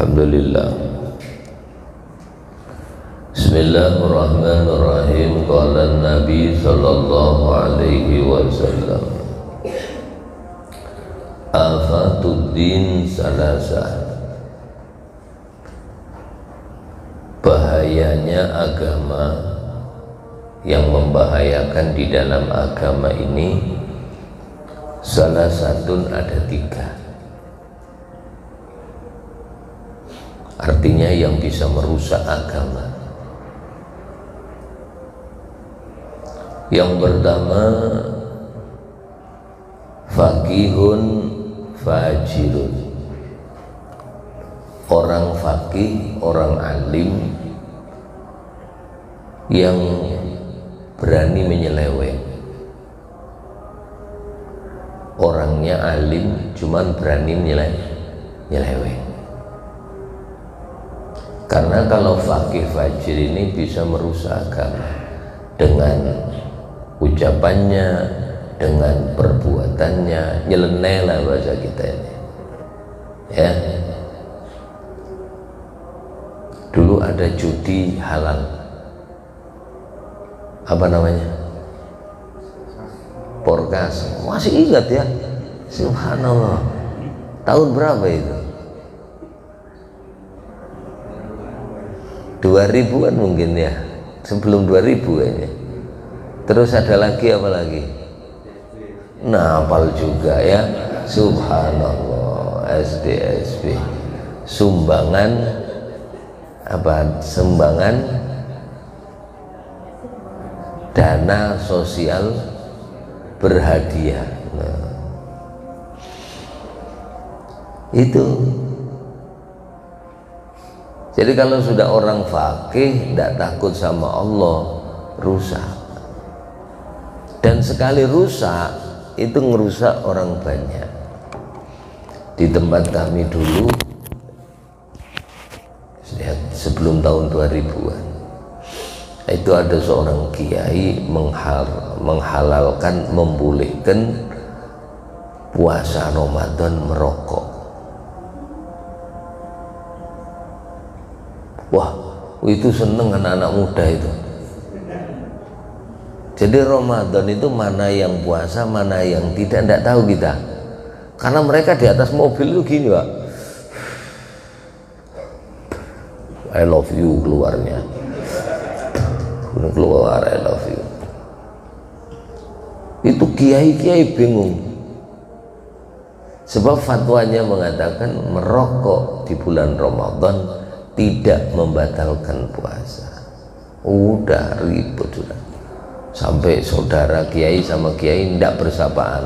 Alhamdulillah. Bismillahirrahmanirrahim. Qala Nabi sallallahu alaihi wasallam, afatuddin salasah. Bahayanya agama, yang membahayakan di dalam agama ini salah satu ada tiga. Artinya yang bisa merusak agama. Yang pertama, faqihun fajirun. Orang faqih, orang alim yang berani menyeleweng. Orangnya alim cuman berani menyeleweng. Karena kalau faqih fajir ini bisa merusak agama dengan ucapannya, dengan perbuatannya, nyeleneh lah bahasa kita ini. Ya. Dulu ada judi halal. Apa namanya? Porkas. Masih ingat ya? Subhanallah. Tahun berapa itu? 2000-an mungkin ya, sebelum 2000 kayaknya. Terus ada lagi apa lagi? Napal juga ya, subhanallah. SDSB, sumbangan apa? Sumbangan dana sosial berhadiah. Nah, itu. Jadi kalau sudah orang faqih tidak takut sama Allah, rusak. Dan sekali rusak itu ngerusak orang banyak. Di tempat kami dulu sebelum tahun 2000-an itu ada seorang kiai menghalalkan, membolehkan puasa Ramadan merokok. Wah, itu seneng anak-anak muda itu. Jadi Ramadan itu mana yang puasa, mana yang tidak tahu kita. Karena mereka di atas mobil itu gini, Pak. I love you keluarnya. Keluar I love you. Itu kiai-kiai bingung. Sebab fatwanya mengatakan merokok di bulan Ramadan tidak membatalkan puasa. Udah ribut sudah. Sampai saudara kiai sama kiai tidak bersapaan.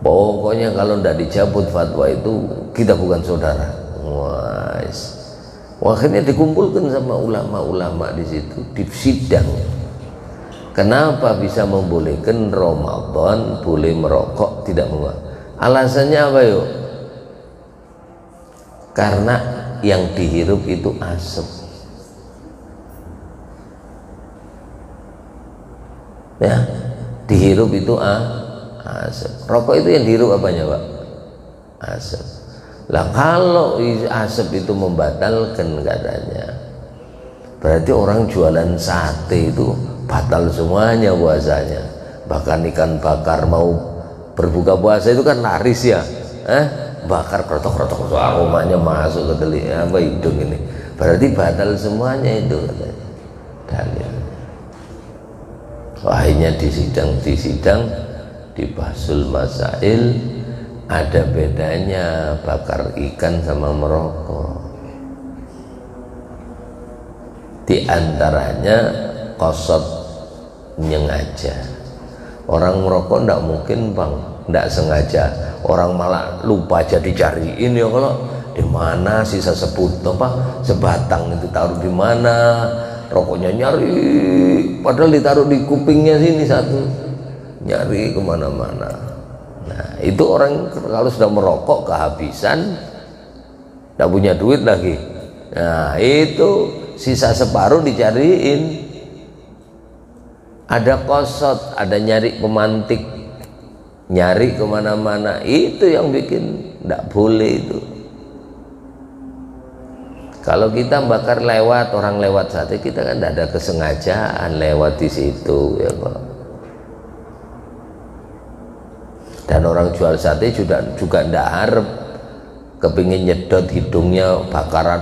Pokoknya kalau tidak dicabut fatwa itu kita bukan saudara. Akhirnya dikumpulkan sama ulama-ulama di situ, di sidang. Kenapa bisa membolehkan Ramadan boleh merokok tidak membatalkan? Alasannya apa yuk? Karena yang dihirup itu asap. Ya, dihirup itu asap. Rokok itu yang dihirup apanya, Pak? Asap. Lah kalau asap itu membatalkan katanya, berarti orang jualan sate itu batal semuanya puasanya. Bahkan ikan bakar mau berbuka puasa itu kan laris ya. Bakar krotok-krotok aromanya masuk ke telinga apa hidung ini, berarti batal semuanya itu katanya. Dalil. Akhirnya di sidang di Bahsul Masail ada bedanya bakar ikan sama merokok. Di antaranya qasad, nyengaja. Orang merokok tidak mungkin bang, tidak sengaja. Orang malah lupa aja dicariin ya, kalau di mana sisa sebatang itu taruh di mana, rokoknya nyari, padahal ditaruh di kupingnya sini satu, nyari kemana-mana. Nah itu orang kalau sudah merokok kehabisan, tidak punya duit lagi. Nah itu sisa separuh dicariin. Ada kosot, ada nyari pemantik, nyari kemana-mana, itu yang bikin tidak boleh itu. Kalau kita bakar lewat, orang lewat sate, kita kan tidak ada kesengajaan lewat di situ, ya Pak. Dan orang jual sate juga tidak harap kepingin nyedot hidungnya bakaran.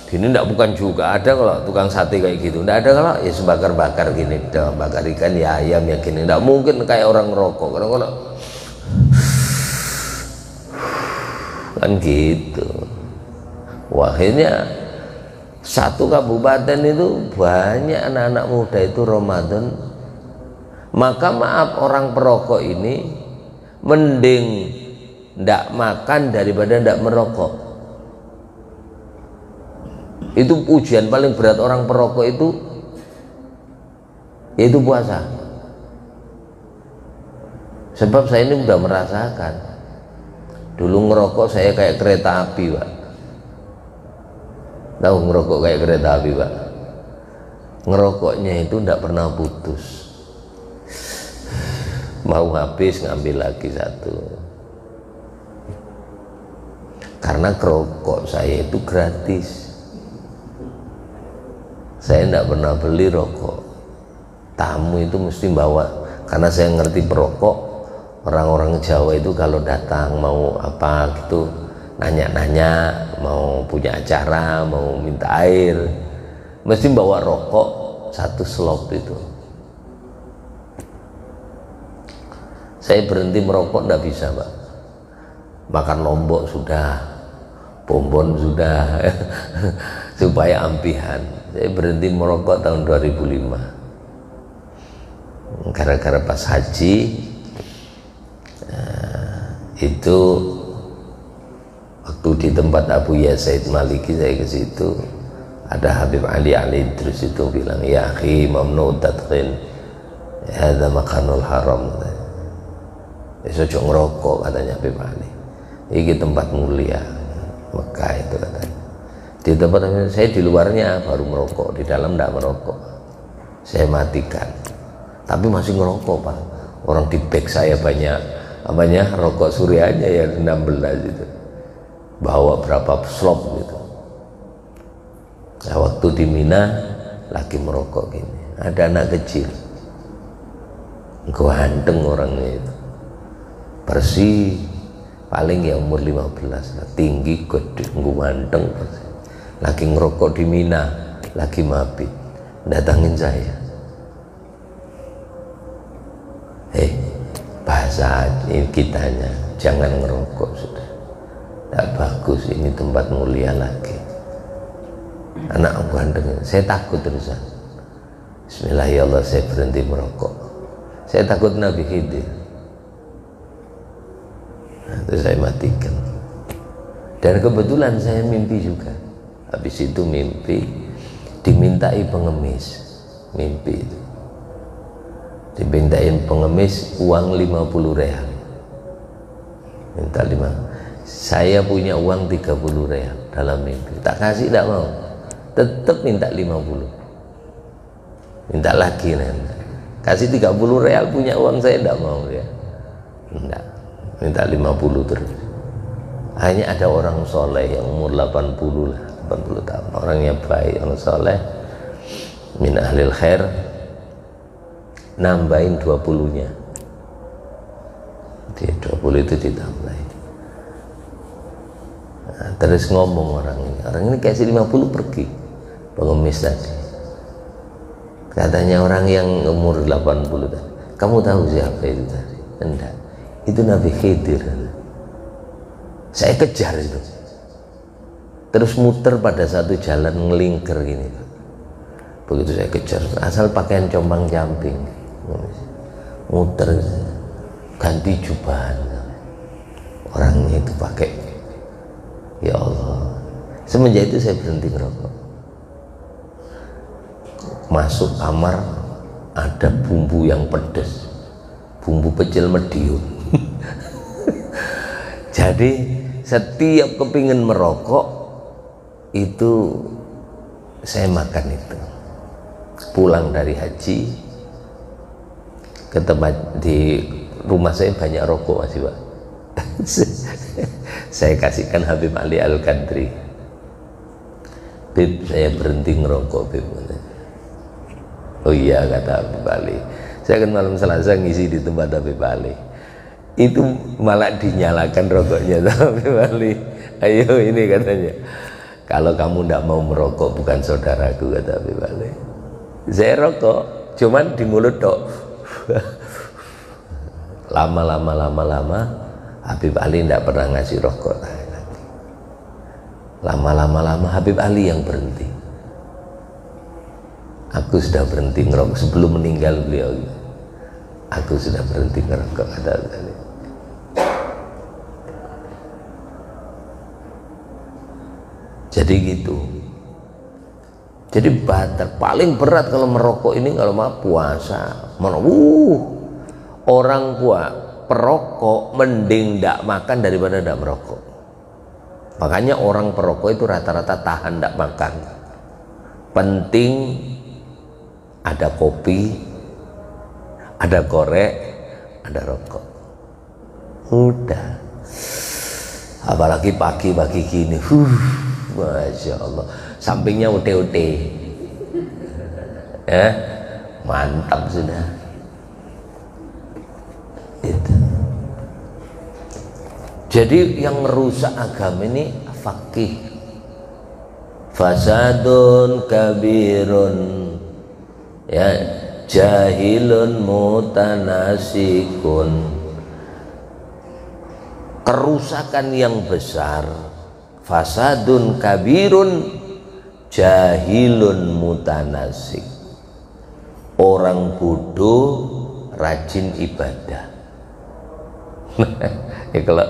Ini tidak, bukan juga ada kalau tukang sate kayak gitu. Tidak ada kalau ya sebakar-bakar gini, bakar ikan ya ayam ya gini. Tidak mungkin kayak orang ngerokok. Kalau kan gitu. Wah, akhirnya satu kabupaten itu banyak anak-anak muda itu Ramadan. Maka maaf, orang perokok ini mending ndak makan daripada ndak merokok. Itu ujian paling berat orang perokok itu, yaitu puasa. Sebab saya ini sudah merasakan. Dulu ngerokok saya kayak kereta api, Pak. Tahu ngerokok kayak kereta api, Pak? Ngerokoknya itu tidak pernah putus. Mau habis ngambil lagi satu. Karena rokok saya itu gratis. Saya tidak pernah beli rokok. Tamu itu mesti bawa. Karena saya ngerti perokok. Orang-orang Jawa itu kalau datang mau apa gitu, nanya-nanya, mau punya acara, mau minta air, mesti bawa rokok satu slop itu. Saya berhenti merokok tidak bisa, Pak. Makan lombok sudah, bonbon sudah, supaya ampihan. Saya berhenti merokok tahun 2005. Gara-gara pas haji, itu waktu di tempat Abu Yasaid Maliki, saya ke situ, ada Habib Ali Idris itu bilang, ya akhi mamnu tadkhin hadza makanul haram. Besok ngerokok, katanya Habib Ali. Ini tempat mulia Mekah itu, katanya. Di tempat saya di luarnya baru merokok, di dalam tidak merokok. Saya matikan. Tapi masih ngerokok, Pak. Orang di bag saya banyak apanya, rokok Suryanya yang 16 itu. Bawa berapa slop gitu. Nah, waktu di Mina lagi merokok gini. Ada anak kecil. Ganteng orangnya itu. Bersih, paling ya umur 15, tinggi, gede, ganteng, lagi ngerokok di Mina, lagi mabit, datangin saya, bahasa kitanya, jangan ngerokok sudah, tidak bagus, ini tempat mulia lagi. Anak ganteng, saya takut terusan. Bismillahirrahmanirrahim, saya berhenti merokok. Saya takut Nabi Khidir. Itu saya matikan. Dan kebetulan saya mimpi juga. Habis itu mimpi dimintai pengemis. Mimpi itu dimintain pengemis uang 50 real. Minta 5. Saya punya uang 30 real dalam mimpi. Tak kasih, tidak mau. Tetap minta 50. Minta lagi nanti. Kasih 30 real, punya uang saya tidak mau ya. Tidak. Minta 50 terus. Hanya ada orang soleh yang umur 80 lah, 80 tahun, orangnya baik, orang soleh, min ahlil khair, nambahin 20-nya. Di 20 itu ditambahin. Nah, terus ngomong orang ini kasih 50 pergi, pengemis tadi. Katanya orang yang umur 80 tadi, kamu tahu siapa itu tadi? Enggak. Itu Nabi Khidir. Saya kejar itu, terus muter pada satu jalan ngelingker gini. Begitu saya kejar, asal pakaian compang camping, muter, ganti jubahan. Orangnya itu pakai, ya Allah. Semenjak itu saya berhenti ngerokok. Masuk kamar ada bumbu yang pedas, bumbu pecel medium. Jadi setiap kepingin merokok itu saya makan itu. Pulang dari haji ke tempat di rumah saya banyak rokok masih, Pak. Saya kasihkan Habib Ali Al-Qadri. Bib, saya berhenti ngerokok, Bib. Oh iya, kata Habib Ali. Saya kan malam Selasa ngisi di tempat Habib Ali. Itu malah dinyalakan rokoknya Habib Ali. Ayo ini katanya. Kalau kamu tidak mau merokok bukan saudaraku, kata Habib Ali. Saya rokok, cuman di mulut dok. Lama Habib Ali tidak pernah ngasih rokok lagi. Lama Habib Ali yang berhenti. Aku sudah berhenti ngerokok sebelum meninggal beliau. Aku sudah berhenti ngerokok, kata Habib Ali. Jadi gitu. Jadi paling berat kalau merokok ini kalau mau puasa. Orang perokok mending tidak makan daripada tidak merokok. Makanya orang perokok itu rata-rata tahan tidak makan. Penting ada kopi, ada korek, ada rokok. Udah. Apalagi pagi-pagi gini. Masya Allah, sampingnya ute-ute, mantap sudah. Itu. Jadi yang merusak agama ini fakih. Fasadun kabirun, ya, jahilun mutanasikun. Kerusakan yang besar. Fasadun kabirun, jahilun mutanasik. Orang bodoh rajin ibadah. Ya, kalau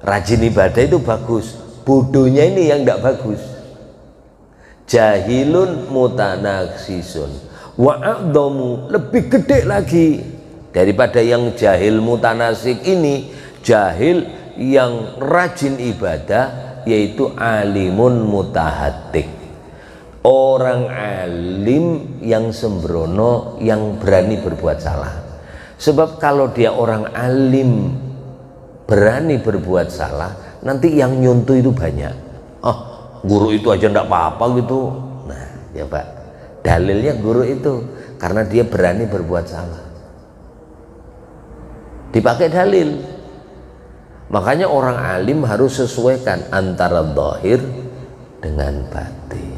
rajin ibadah itu bagus, bodohnya ini yang tidak bagus. Jahilun mutanaksisun, wa a'dhamu, lebih gede lagi daripada yang jahil mutanasik ini. Jahil yang rajin ibadah yaitu alimun mutahatik, orang alim yang sembrono, yang berani berbuat salah. Sebab kalau dia orang alim berani berbuat salah, nanti yang nyuntuh itu banyak. Oh, guru itu aja ndak apa-apa gitu. Nah, ya Pak, dalilnya guru itu karena dia berani berbuat salah, dipakai dalil. Makanya orang alim harus sesuaikan antara zahir dengan batin.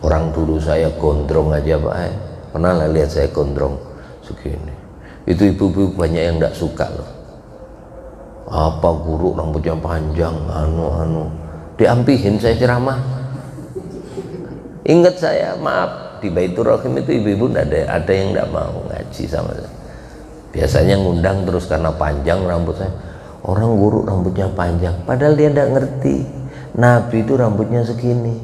Orang dulu saya gondrong aja Pak, pernah lah lihat saya gondrong segini. Itu ibu-ibu banyak yang tidak suka loh. Apa guru rambutnya panjang, diampihin saya ceramah. Ingat saya, maaf, di Baitur Rahim itu ibu-ibu ada yang tidak mau ngaji sama saya. Biasanya ngundang terus karena panjang rambut saya. Orang guru rambutnya panjang, padahal dia tidak ngerti Nabi itu rambutnya segini.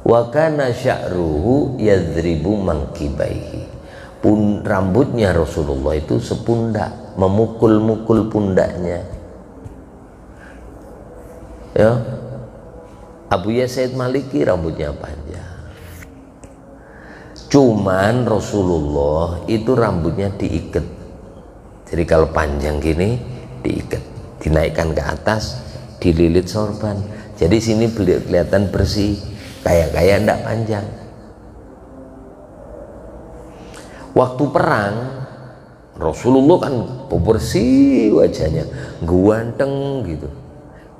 Wa kana sya'ruhu yadribu mankibaihi. Rambutnya Rasulullah itu sepundak, memukul-mukul pundaknya. Ya. Abu Yazid Maliki rambutnya panjang. Cuman Rasulullah itu rambutnya diikat. Jadi kalau panjang gini diikat, dinaikkan ke atas, dililit sorban. Jadi sini kelihatan bersih, kayak ndak panjang. Waktu perang Rasulullah kan bersih wajahnya, ganteng gitu,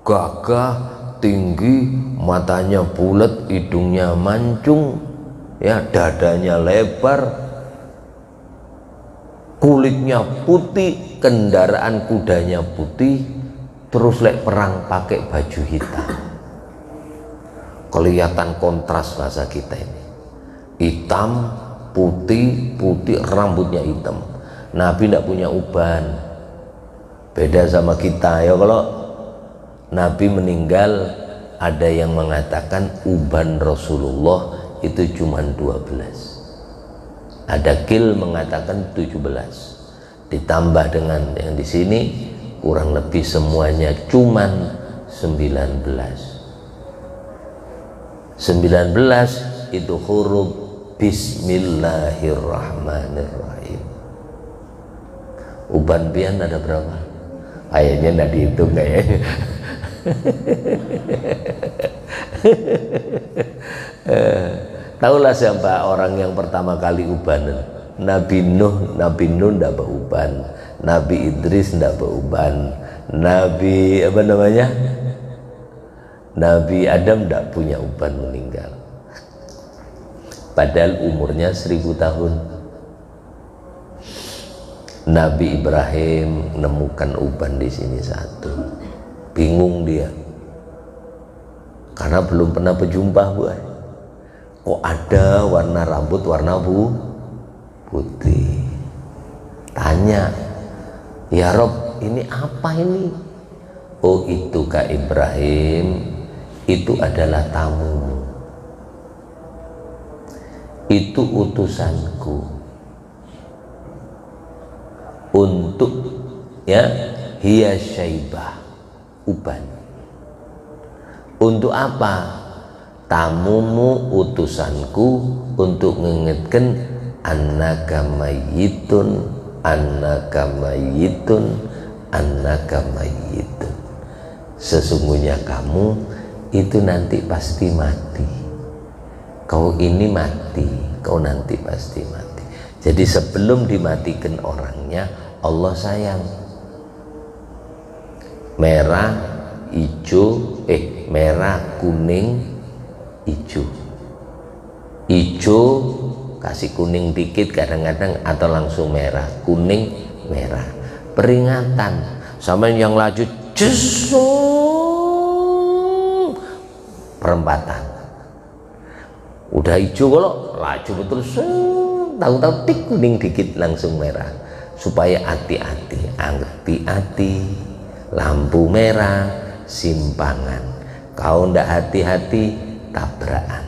gagah, tinggi, matanya bulat, hidungnya mancung, ya, dadanya lebar, kulitnya putih, kendaraan kudanya putih, terus lek perang pakai baju hitam. Kelihatan kontras bahasa kita ini, hitam, putih, rambutnya hitam. Nabi tidak punya uban, beda sama kita ya. Kalau Nabi meninggal, ada yang mengatakan uban Rasulullah itu cuma 12, ada kil mengatakan 17, ditambah dengan yang di sini kurang lebih semuanya cuma 19 itu huruf Bismillahirrahmanirrahim. Uban pian ada berapa? Ayahnya nggak dihitung kayaknya. Tahulah siapa orang yang pertama kali ubanan? Nabi Nuh ndak beruban, Nabi Idris ndak beruban, Nabi apa namanya? Nabi Adam ndak punya uban, meninggal. Padahal umurnya 1000 tahun. Nabi Ibrahim menemukan uban di sini satu, bingung dia, karena belum pernah berjumpa buah. Kok ada warna rambut warna putih? Tanya, ya Rob, ini apa ini? Oh, itu Kak Ibrahim, itu adalah tamumu, itu utusanku untuk hiya syaibah, uban. Untuk apa? Tamumu, utusanku, untuk mengingatkan annaka mayyitun, annaka mayyitun, annaka mayyitun. Sesungguhnya kamu itu nanti pasti mati. Kau ini mati, kau nanti pasti mati. Jadi sebelum dimatikan orangnya, Allah sayang. Merah, hijau, merah, kuning, hijau. Hijau kasih kuning dikit kadang-kadang, atau langsung merah, kuning, merah. Peringatan. Sama yang laju, perempatan. Udah hijau kalau laju betul, tahu-tahu tik kuning dikit langsung merah. Supaya hati-hati, hati-hati, lampu merah, simpangan. Kau ndak hati-hati, tabrakan.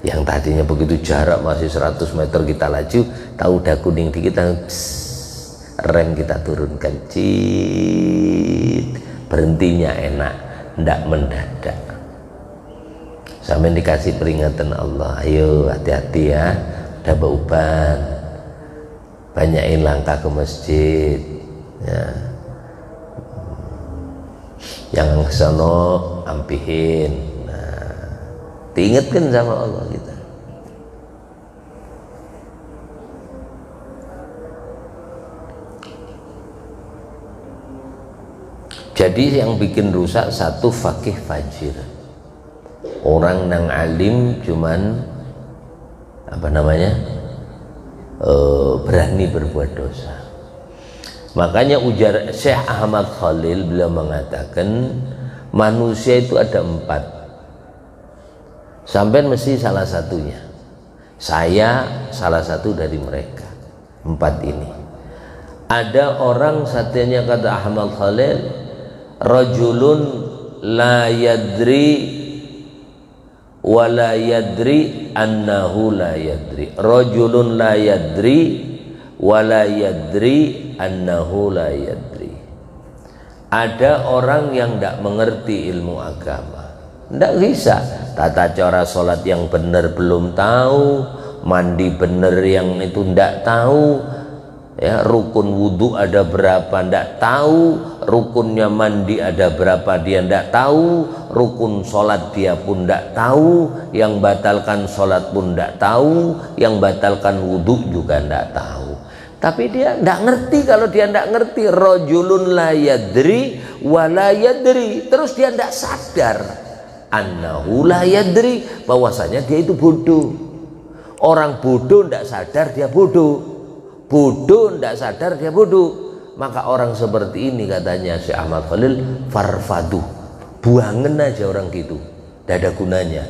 Yang tadinya begitu jarak masih 100 meter kita laju, tahu udah kuning dikit, rem kita turunkan, berhentinya enak, ndak mendadak. Sampai dikasih peringatan Allah, ayo hati-hati ya, udah beruban, banyakin langkah ke masjid ya. Yang kesono ampihin. Nah, diingatkan sama Allah kita. Jadi yang bikin rusak satu, fakih fajir. Orang nang alim cuman apa namanya, berani berbuat dosa. Makanya ujar Syekh Ahmad Khalil, beliau mengatakan manusia itu ada 4. Sampai mesti salah satunya. Saya salah satu dari mereka 4 ini. Ada orang, satunya kata Ahmad Khalil, rajulun la yadri wa la yadri annahu la yadri. Rajulun la yadri wa la yadri annahu la yadri. Ada orang yang tidak mengerti ilmu agama, tidak bisa tata cara sholat yang benar belum tahu, mandi benar yang itu tidak tahu ya, rukun wudhu ada berapa tidak tahu, rukunnya mandi ada berapa dia tidak tahu, rukun sholat dia pun tidak tahu, yang batalkan sholat pun tidak tahu, yang batalkan wudhu juga tidak tahu. Tapi dia tidak ngerti. Kalau dia tidak ngerti, rajulun la yadri wa la yadri, terus dia tidak sadar annahu la yadri, bahwasanya dia itu bodoh. Orang bodoh tidak sadar dia bodoh, bodoh tidak sadar dia bodoh. Maka orang seperti ini, katanya Syekh Ahmad Khalil, farfadu, buangen aja orang gitu, tidak ada gunanya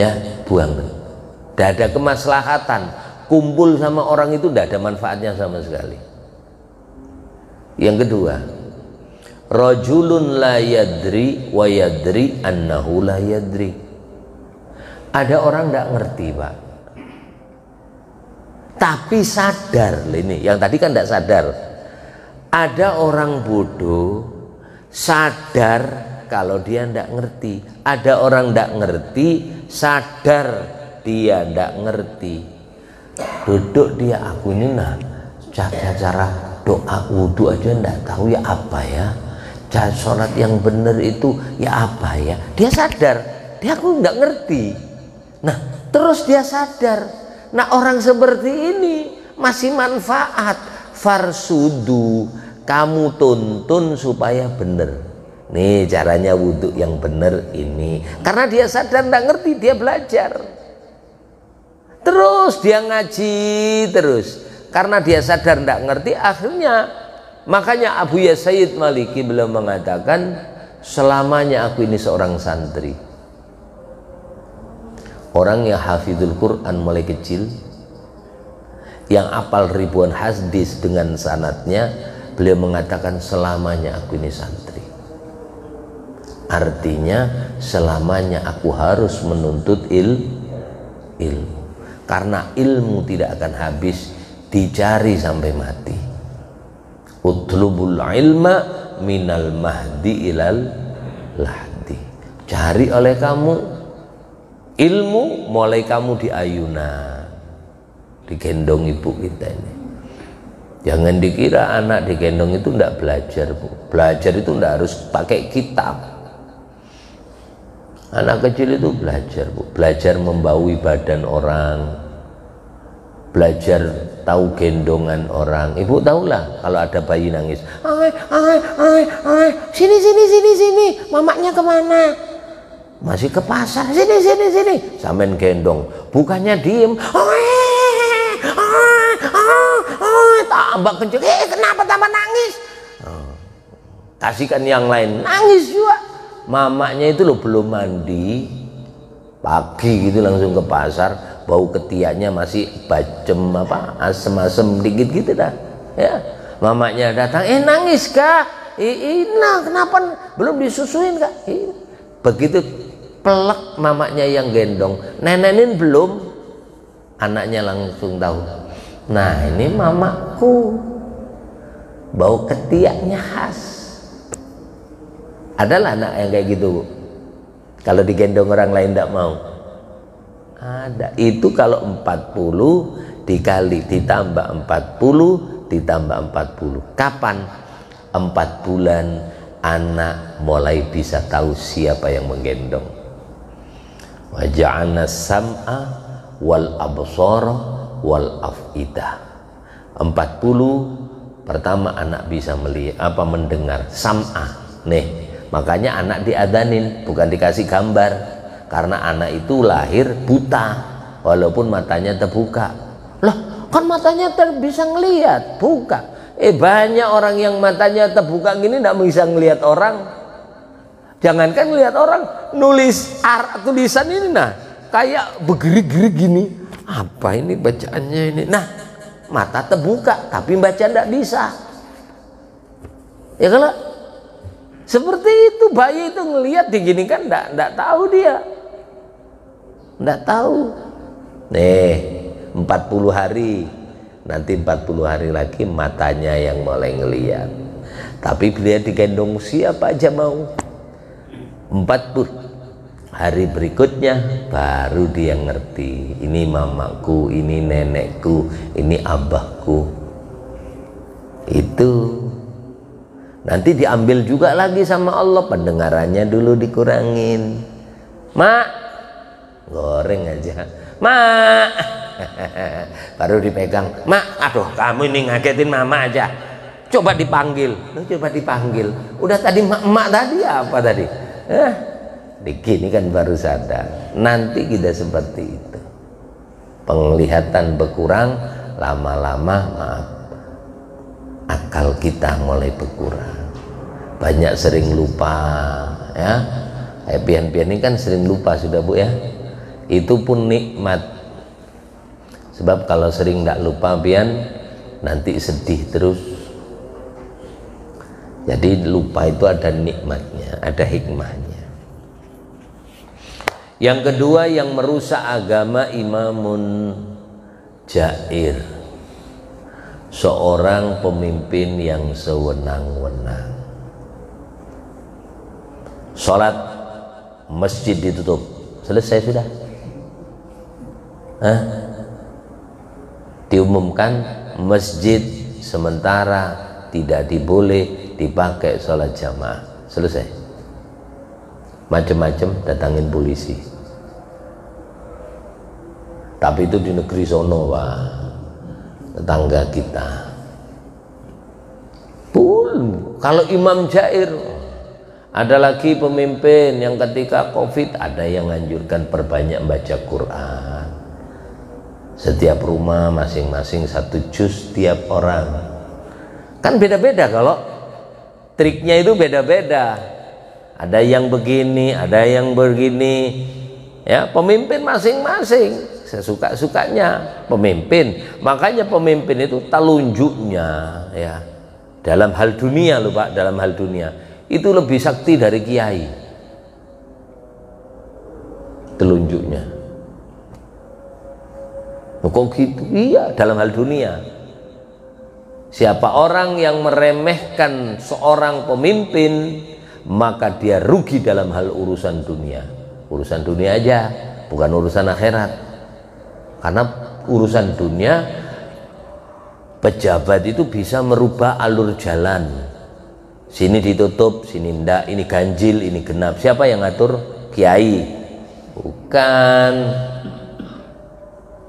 ya, buangen, tidak ada kemaslahatan. Kumpul sama orang itu tidak ada manfaatnya sama sekali. Yang kedua, rajulun la yadri wa yadri annahu la yadri. Ada orang tidak ngerti, Pak, tapi sadar. Ini yang tadi kan tidak sadar. Ada orang bodoh sadar kalau dia tidak ngerti. Ada orang tidak ngerti sadar dia tidak ngerti. Duduk dia, aku ini nah cara doa wudhu aja nggak tahu ya apa ya, sholat yang benar itu ya apa ya. Dia sadar, dia aku nggak ngerti. Nah terus dia sadar. Nah orang seperti ini masih manfaat. Farsudu, kamu tuntun supaya benar. Nih caranya wudhu yang benar ini. Karena dia sadar nggak ngerti, dia belajar. Terus dia ngaji terus. Karena dia sadar nggak ngerti, akhirnya makanya Abu Yazid Maliki beliau mengatakan, selamanya aku ini seorang santri, orang yang hafizul Quran mulai kecil, yang apal ribuan hadis dengan sanadnya, beliau mengatakan selamanya aku ini santri. Artinya selamanya aku harus menuntut ilmu, karena ilmu tidak akan habis, dicari sampai mati. Utlubul ilma minal mahdi ilal lahdi. Cari oleh kamu ilmu mulai kamu di ayunan, digendong ibu kita ini. Jangan dikira anak digendong itu tidak belajar, Bu. Belajar itu tidak harus pakai kitab. Anak kecil itu belajar, Bu. Belajar membaui badan orang, belajar tahu gendongan orang. Ibu tahulah kalau ada bayi nangis, sini, mamaknya kemana? Masih ke pasar, sini, sampean gendong, bukannya diem, tambah kenceng, kenapa tambah nangis? Kasihkan yang lain, nangis juga. Mamaknya itu loh belum mandi, pagi gitu langsung ke pasar, bau ketiaknya masih bacem apa asem-asem dikit gitu dah ya. Mamaknya datang, nangis kah? Nah kenapa belum disusuin kak? Begitu pelek mamaknya yang gendong, nenenin belum, anaknya langsung tahu, nah ini mamaku, bau ketiaknya khas. Adalah anak yang kayak gitu, Bu. Kalau digendong orang lain tidak mau. Ada. Itu kalau 40 dikali ditambah 40 ditambah 40. Kapan? 4 bulan anak mulai bisa tahu siapa yang menggendong. Wa ja'alna sam'a wal absara wal afidah. 40 pertama anak bisa melihat apa mendengar, sam'a. Nih, makanya anak diadanin, bukan dikasih gambar, karena anak itu lahir buta walaupun matanya terbuka. Lah kan matanya bisa ngelihat, buka. Banyak orang yang matanya terbuka gini tidak bisa ngelihat orang. Jangankan ngelihat orang, nulis tulisan ini nah kayak bergerik-gerik gini, apa ini bacaannya ini. Nah mata terbuka tapi baca tidak bisa ya. Kalau seperti itu bayi itu ngelihat diginikan enggak tahu dia. Enggak tahu. Nih, 40 hari. Nanti 40 hari lagi matanya yang mulai ngelihat. Tapi dia digendong siapa aja mau. 40 hari berikutnya baru dia ngerti. Ini mamaku, ini nenekku, ini abahku. Itu nanti diambil juga lagi sama Allah, pendengarannya dulu dikurangin. Mak, goreng aja. Mak, baru dipegang. Mak, aduh kamu ini ngagetin mama aja. Coba dipanggil. Coba dipanggil. Udah tadi mak tadi apa tadi? Begini kan baru sadar. Nanti kita seperti itu. Penglihatan berkurang, lama-lama maaf, akal kita mulai berkurang. Banyak sering lupa ya. Pian-pian ini kan sering lupa sudah, Bu ya. Itu pun nikmat. Sebab kalau sering tidak lupa pian, nanti sedih terus. Jadi lupa itu ada nikmatnya, ada hikmahnya. Yang kedua yang merusak agama, imamun jair, seorang pemimpin yang sewenang-wenang. Sholat masjid ditutup, selesai sudah. Diumumkan masjid sementara tidak diboleh dipakai sholat jamaah. Selesai. Macam-macam datangin polisi. Tapi itu di negeri sono, Pak, tetangga kita. Kalau imam jair, ada lagi pemimpin yang ketika COVID ada yang anjurkan perbanyak baca Quran. Setiap rumah masing-masing 1 juz tiap orang. Kan beda-beda, kalau triknya itu beda-beda. Ada yang begini, ada yang begini. Ya, pemimpin masing-masing sesuka-sukanya pemimpin. Makanya pemimpin itu telunjuknya, ya. Dalam hal dunia loh Pak, dalam hal dunia itu lebih sakti dari kiai. Telunjuknya. Kok gitu? Iya, dalam hal dunia. Siapa orang yang meremehkan seorang pemimpin, maka dia rugi dalam hal urusan dunia. Urusan dunia aja, bukan urusan akhirat. Karena urusan dunia, pejabat itu bisa merubah alur jalan. Sini ditutup, sini ndak, ini ganjil, ini genap. Siapa yang ngatur? Kiai. Bukan.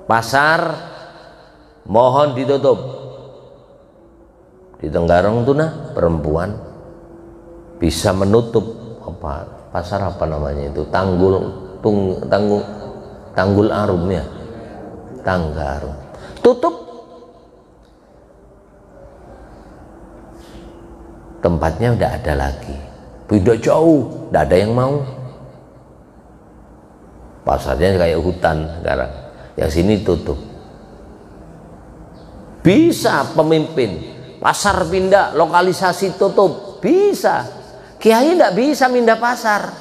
Pasar mohon ditutup. Di Tenggarong tuh nah, perempuan bisa menutup apa? Pasar apa namanya itu? Tanggul Arum ya. Tanggarum. Tutup. Tempatnya udah ada lagi, beda jauh, udah ada yang mau. Pasarnya kayak hutan sekarang, yang sini tutup. Bisa pemimpin pasar pindah, lokalisasi tutup, bisa. Kiai tidak bisa pindah pasar.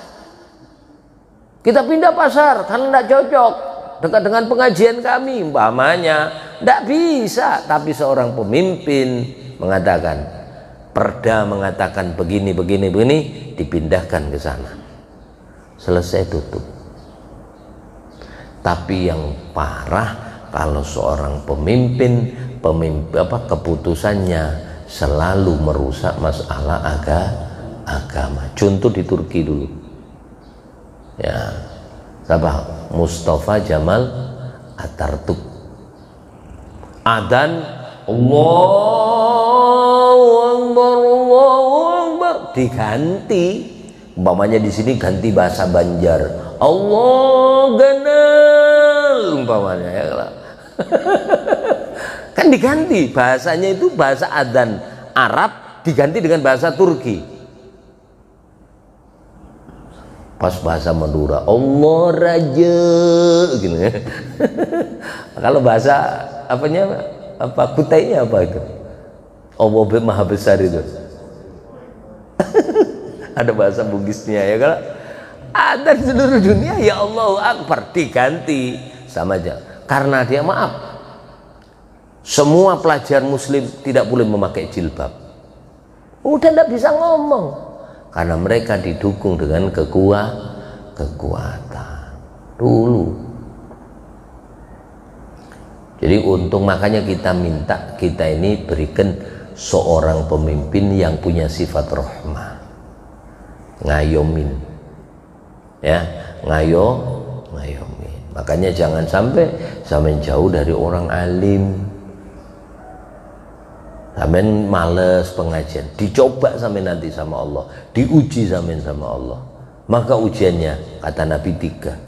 Kita pindah pasar karena tidak cocok dekat dengan pengajian kami umpamanya, tidak bisa. Tapi seorang pemimpin mengatakan, Perda mengatakan begini, dipindahkan ke sana. Selesai, tutup. Tapi yang parah kalau seorang pemimpin keputusannya selalu merusak masalah agama. Contoh di Turki dulu. Ya, siapa? Mustafa Jamal Atatürk. Adzan Allahu Akbar diganti, umpamanya di sini ganti bahasa Banjar, Allah ganal umpamanya ya. Kan diganti bahasanya, itu bahasa adzan Arab diganti dengan bahasa Turki. Pas bahasa Madura Allah raja gitu ya. Kalau bahasa Kutainya apa itu? Allah maha besar itu. Ada bahasa Bugisnya ya, kalau ada di seluruh dunia ya Allahu Akbar diganti sama aja. Karena dia semua pelajar muslim tidak boleh memakai jilbab. Udah tidak bisa ngomong karena mereka didukung dengan kekuatan dulu. Jadi makanya kita minta kita ini berikan seorang pemimpin yang punya sifat rahmah, ngayomin, ya, ngayomin. Makanya jangan sampai jauh dari orang alim, sampai males pengajian, dicoba sampai nanti sama Allah, diuji sampai sama Allah. Maka ujiannya kata Nabi 3.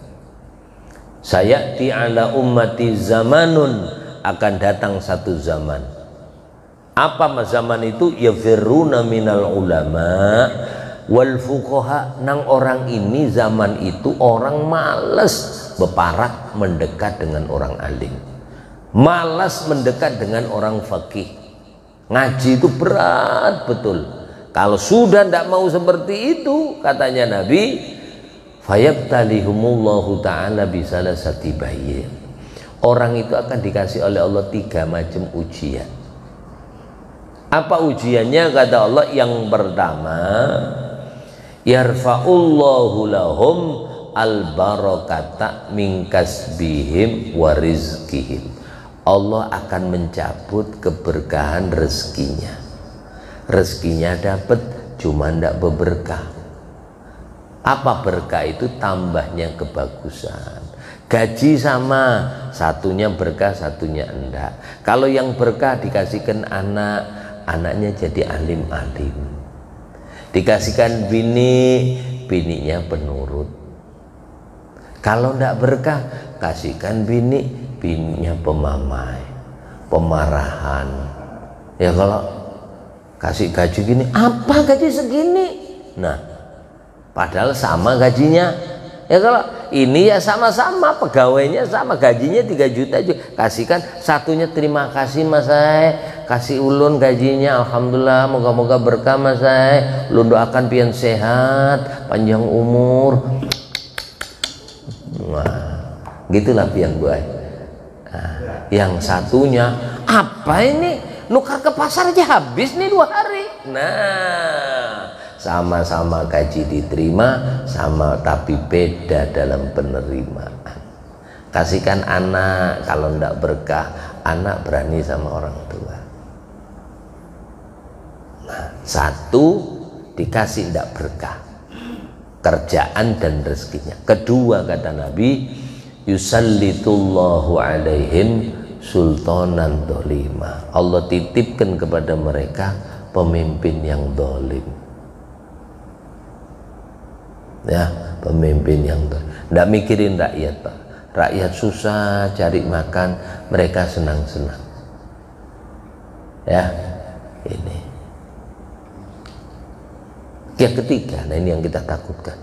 Sayati ala ummati zamanun, akan datang satu zaman. Apa zaman itu? Yafirruna minal ulama wal fuqaha. Nang orang ini zaman itu orang malas beparak mendekat dengan orang alim, malas mendekat dengan orang fakih. Ngaji itu berat betul. Kalau sudah tidak mau seperti itu, katanya Nabi, fayabtalihumullahu ta'ala bisalasati bayyin. Orang itu akan dikasih oleh Allah 3 macam ujian. Apa ujiannya? Kata Allah, yang pertama, yarfa'ullahu lahum al-barakata min kasbihim wa rizkihim. Allah akan mencabut keberkahan rezekinya. Rezekinya dapat, cuma ndak berberkah. Apa berkah itu? Tambahnya kebagusan. Gaji sama, satunya berkah, satunya enggak. Kalau yang berkah dikasihkan anak, anaknya jadi alim-alim. Dikasihkan bini, bininya penurut. Kalau enggak berkah, kasihkan bini, bininya pemamai, pemarahan. Ya kalau kasih gaji gini, apa gaji segini? Nah, padahal sama gajinya. Ya kalau ini ya sama-sama, pegawainya sama, gajinya 3 juta juga. Kasihkan satunya, terima kasih mas saya, kasih ulun gajinya, alhamdulillah, moga-moga berkah mas saya, ulun doakan pian sehat, panjang umur. Wah, gitulah pian buai. Nah, yang satunya, apa ini? Nukar ke pasar aja habis nih 2 hari. Nah, sama-sama gaji diterima, sama tapi beda dalam penerimaan. Kasihkan anak, kalau ndak berkah, anak berani sama orang tua. Nah, satu dikasih ndak berkah, kerjaan dan rezekinya. Kedua, kata Nabi, yusallitullahu alaihim sultanan dolima. Allah titipkan kepada mereka pemimpin yang dolim. Ya, pemimpin yang tidak mikirin rakyat, Pak. Rakyat susah cari makan, mereka senang-senang. Ya, ini. Yang ketiga, nah ini yang kita takutkan.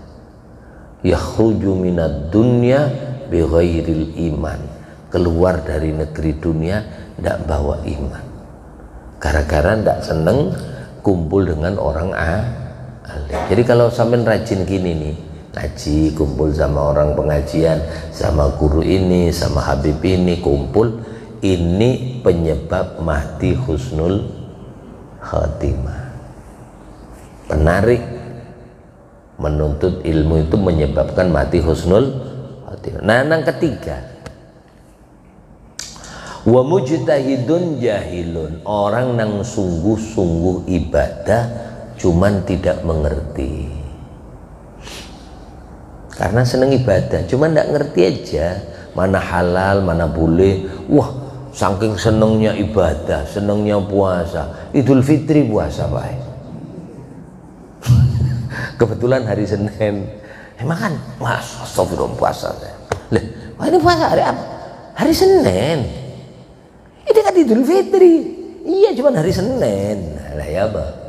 Yakhruju minad dunya bighairil iman. Keluar dari negeri dunia tidak bawa iman. Gara-gara tidak seneng kumpul dengan orang alim. Jadi kalau sampean rajin gini nih, ngaji, kumpul sama orang pengajian, sama guru ini, sama habib ini, kumpul, ini penyebab mati husnul khatimah. Penarik menuntut ilmu itu menyebabkan mati husnul khatimah. Nah, yang ketiga, wa mujtahidun jahilun, orang yang sungguh-sungguh ibadah cuman tidak mengerti. Karena seneng ibadah, cuman tidak ngerti aja mana halal, mana boleh. Wah, saking senengnya ibadah, senengnya puasa, Idul Fitri puasa baik. Kebetulan hari Senin, emang kan, wah, astagfirullah puasa. Lah, wah ini puasa hari apa? Hari Senin. Ini kan Idul Fitri. Iya, cuman hari Senin. Lah ya, Pak.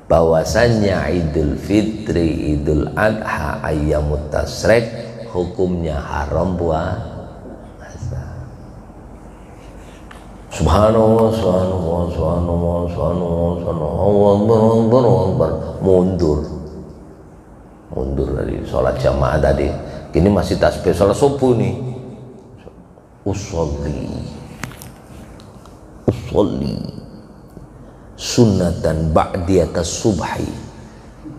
Bahwasannya Idul Fitri, Idul Adha, Ayyamut Tasyrik hukumnya haram puasa. Subhanallah, subhanallah, subhanallah, subhanallah, subhanallah, mundur dari sholat jamaah tadi. Kini masih tasbih sholat subuh nih. Usolli sunnatan ba'diyata subhi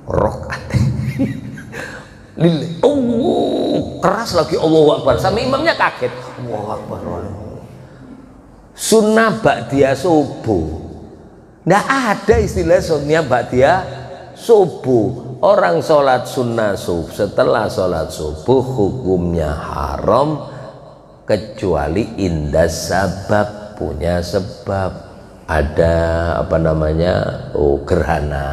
rakaat. Lillahi. Oh, keras lagi Allahu Akbar. Sampai imamnya kaget. Allahu Akbar. Sunnah ba'diyah subuh. Nggak ada istilah sunnah ba'diyah subuh. Orang sholat sunnah subuh setelah sholat subuh hukumnya haram kecuali indah sabab, punya sebab. Ada apa namanya, gerhana,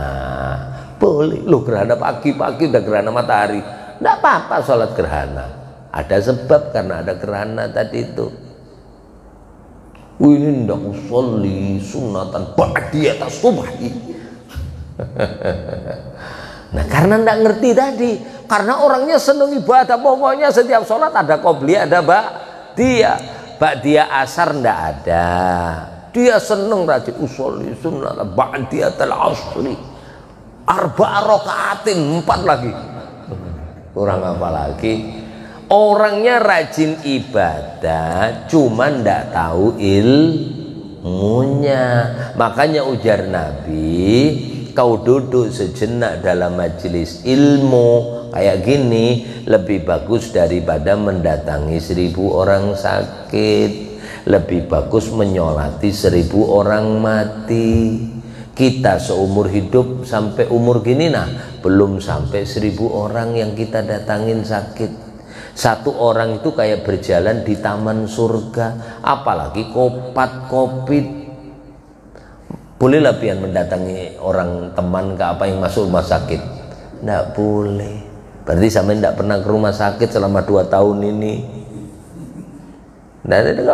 boleh lo gerhana pagi-pagi udah gerhana matahari, enggak apa-apa sholat gerhana, ada sebab karena ada gerhana tadi itu. Ini ndak usolli sunatan ba'diyata subhi. Nah, karena ndak ngerti tadi, karena orangnya seneng ibadah, pokoknya setiap sholat ada qobliyah, ada ba'diyah asar ndak ada. Dia seneng rajin usolli sunnah ba'diyatal asri 4 rakaatin, 4 lagi. Kurang apa lagi? Orangnya rajin ibadah, cuman ndak tahu ilmunya. Makanya ujar Nabi, kau duduk sejenak dalam majelis ilmu kayak gini lebih bagus daripada mendatangi 1000 orang sakit. Lebih bagus menyolati 1000 orang mati. Kita seumur hidup sampai umur gini, nah belum sampai 1000 orang yang kita datangin sakit. Satu orang itu kayak berjalan di taman surga, apalagi kopat covid. Bolehlah pian mendatangi orang teman ke apa yang masuk rumah sakit? Nggak boleh. Berarti sampai nggak pernah ke rumah sakit selama 2 tahun ini. Dan itu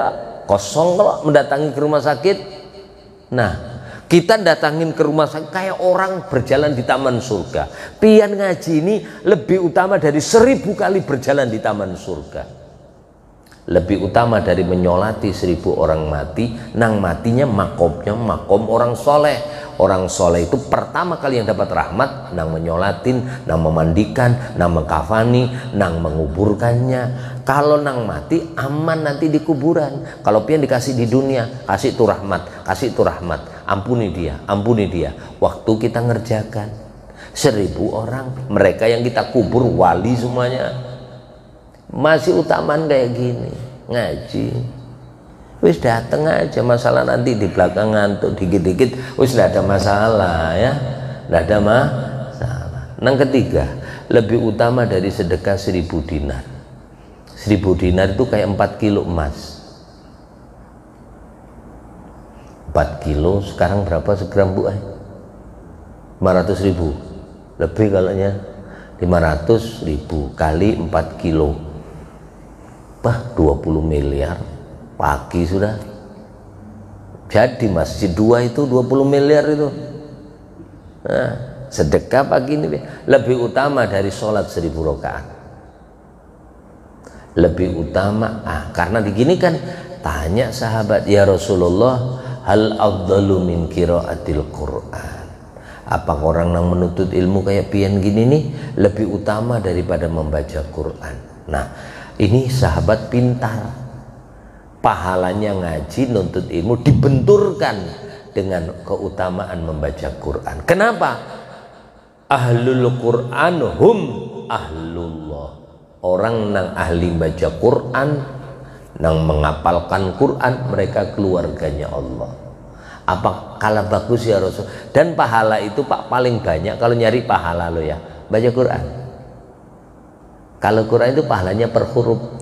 kosong kalau mendatangi ke rumah sakit. Nah, kita datangin ke rumah sakit kayak orang berjalan di taman surga. Pian ngaji ini lebih utama dari 1000 kali berjalan di taman surga. Lebih utama dari menyolati 1000 orang mati. Nang matinya makomnya makom orang soleh. Orang soleh itu pertama kali yang dapat rahmat nang menyolatin, nang memandikan, nang mengkafani, nang menguburkannya. Kalau nang mati aman nanti di kuburan. Kalau pian dikasih di dunia, kasih itu rahmat, kasih itu rahmat, ampuni dia, ampuni dia. Waktu kita ngerjakan 1000 orang, mereka yang kita kubur wali semuanya. Masih utamaan kayak gini ngaji. Wis dateng aja, masalah nanti di belakang ngantuk dikit-dikit wis tidak ada masalah ya, tidak ada masalah. Yang ketiga, lebih utama dari sedekah 1000 dinar. 1000 dinar itu kayak 4 kilo emas. 4 kilo sekarang berapa segram bu? 500.000 lebih kalaunya. 500.000 kali 4 kilo, 20 miliar pagi sudah. Jadi masjid 2 itu 20 miliar itu. Nah, sedekah pagi ini lebih utama dari sholat 1000 rakaat. Lebih utama, karena begini kan, tanya sahabat, ya Rasulullah, hal afdalu min qiraatil Quran. Apa orang yang menuntut ilmu kayak pian gini nih lebih utama daripada membaca Quran? Nah, ini sahabat pintar. Pahalanya ngaji nuntut ilmu dibenturkan dengan keutamaan membaca Quran. Kenapa? Ahlul Quran hum ahlullah. Orang nang ahli baca Quran, nang menghafalkan Quran, mereka keluarganya Allah. Apa kalah bagus ya Rasul? Dan pahala itu Pak paling banyak kalau nyari pahala lo ya, baca Quran. Kalau Quran itu pahalanya per huruf.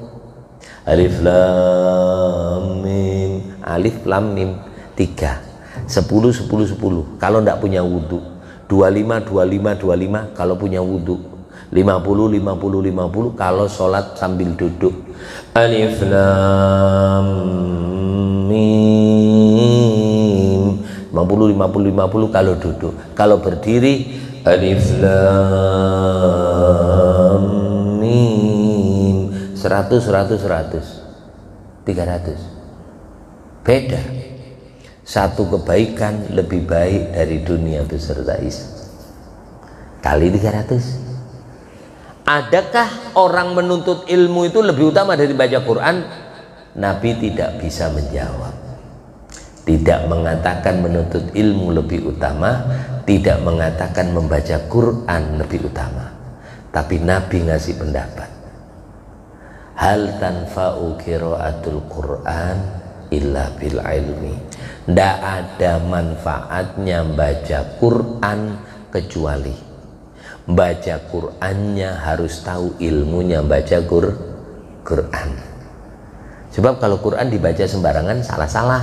Alif lam mim, alif lam mim 3, 10 10 10 kalau ndak punya wudu, 25 25 25 kalau punya wudu, 50 50 50 kalau sholat sambil duduk. Alif lam mim 50 50 50 kalau duduk. Kalau berdiri alif lam mim 100 100 100 300. Beda. Satu kebaikan lebih baik dari dunia beserta isi kali 300. Adakah orang menuntut ilmu itu lebih utama dari baca Quran? Nabi tidak bisa menjawab. Tidak mengatakan menuntut ilmu lebih utama, tidak mengatakan membaca Quran lebih utama. Tapi Nabi ngasih pendapat. Hal tanfa'u qiraatul Quran illa bil ilmi. Tidak ada manfaatnya baca Quran kecuali baca Qurannya harus tahu ilmunya baca Quran. Sebab kalau Quran dibaca sembarangan salah-salah.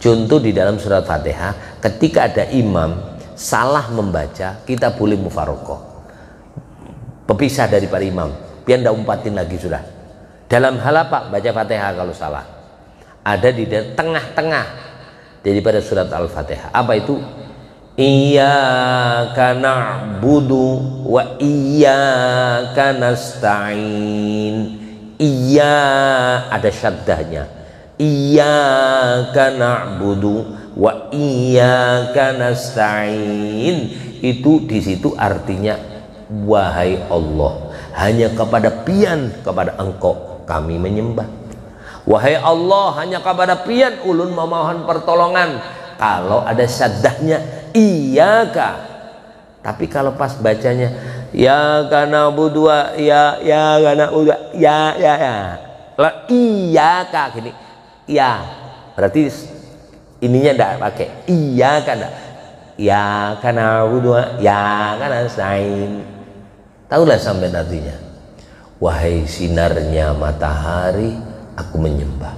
Contoh di dalam surat Fatihah, ketika ada imam salah membaca, kita boleh mufarokoh, berpisah dari para imam. Biar tidak umpatin lagi sudah. Dalam hal apa? Baca Fatihah kalau salah. Ada di tengah-tengah daripada surat Al-Fatihah. Apa itu? Iyyaka na'budu wa iyyaka nasta'in. Iya ada syaddahnya. Iyyaka na'budu wa iyyaka nasta'in. Itu di situ artinya wahai Allah, hanya kepada pian kepada engkau kami menyembah. Wahai Allah, hanya kepada pian ulun memohon pertolongan. Kalau ada syaddahnya iyyaka. Tapi kalau pas bacanya ya kana budua ya kana uda ya la iyyaka gini Ya, berarti ininya tidak pakai iya kan, ya karena wudhu, ya karena nasta'in. Tahulah sampai artinya. Wahai sinarnya matahari, aku menyembah.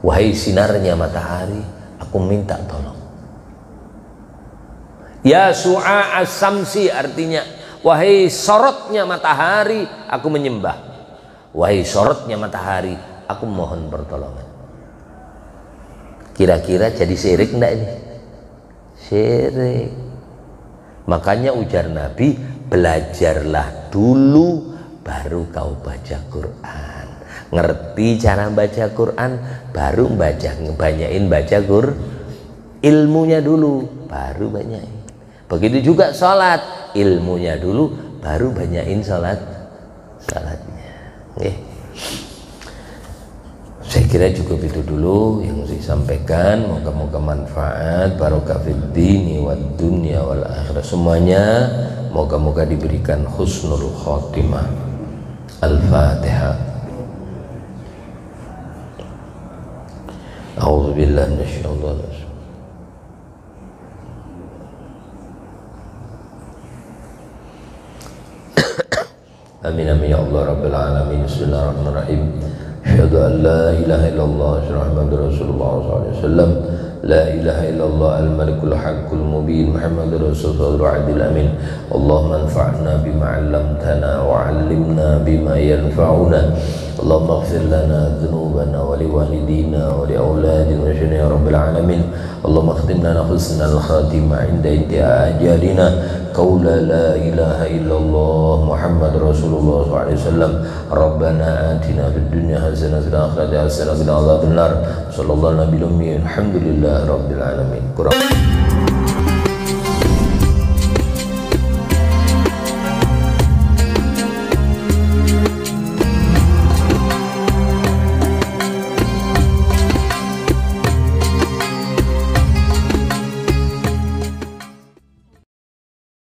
Wahai sinarnya matahari, aku minta tolong. Ya su'a as-samsi, artinya wahai sorotnya matahari, aku menyembah. Wahai sorotnya matahari, aku mohon pertolongan. Kira-kira jadi syirik enggak ini? Syirik. Makanya ujar Nabi, belajarlah dulu baru kau baca Quran. Ngerti cara baca Quran baru banyain baca Quran. Ilmunya dulu baru banyain. Begitu juga sholat, ilmunya dulu baru banyain sholatnya. Saya kira cukup itu dulu yang saya sampaikan. Moga-moga manfaat, barokah fid dini wad dunya wal akhirah semuanya. Moga-moga diberikan husnul khotimah. Al-Fatihah. A'udzubillahi minasyaitonir rajim. Amin amin ya Allah rabbil alamin. Bismillahirrahmanirrahim. Asyhadu an la ilaha illallah Muhammadur Rasulullah sallallahu alaihi wasallam. La ilaha illallah al-malikul haqqul mubin Muhammadur Rasulullah adil amin. Allahumma anfa'na bima 'allamtana wa 'allimna bima yanfa'una. Allahumma ighfir lana dhunubana wa liwalidina wa liauladina wa ya rabbil alamin. Allahumma khtim lana husnal khatimah 'inda intihaa ajalina. Qaula la ilaha illallah Muhammadur Rasulullah sallallahu alaihi wasallam. Rabbana atina fid dunya hasanah wa fil akhirati hasanah wa qina adzabannar. Sallallahu alaihi wa sallam. Alhamdulillah rabbil alamin.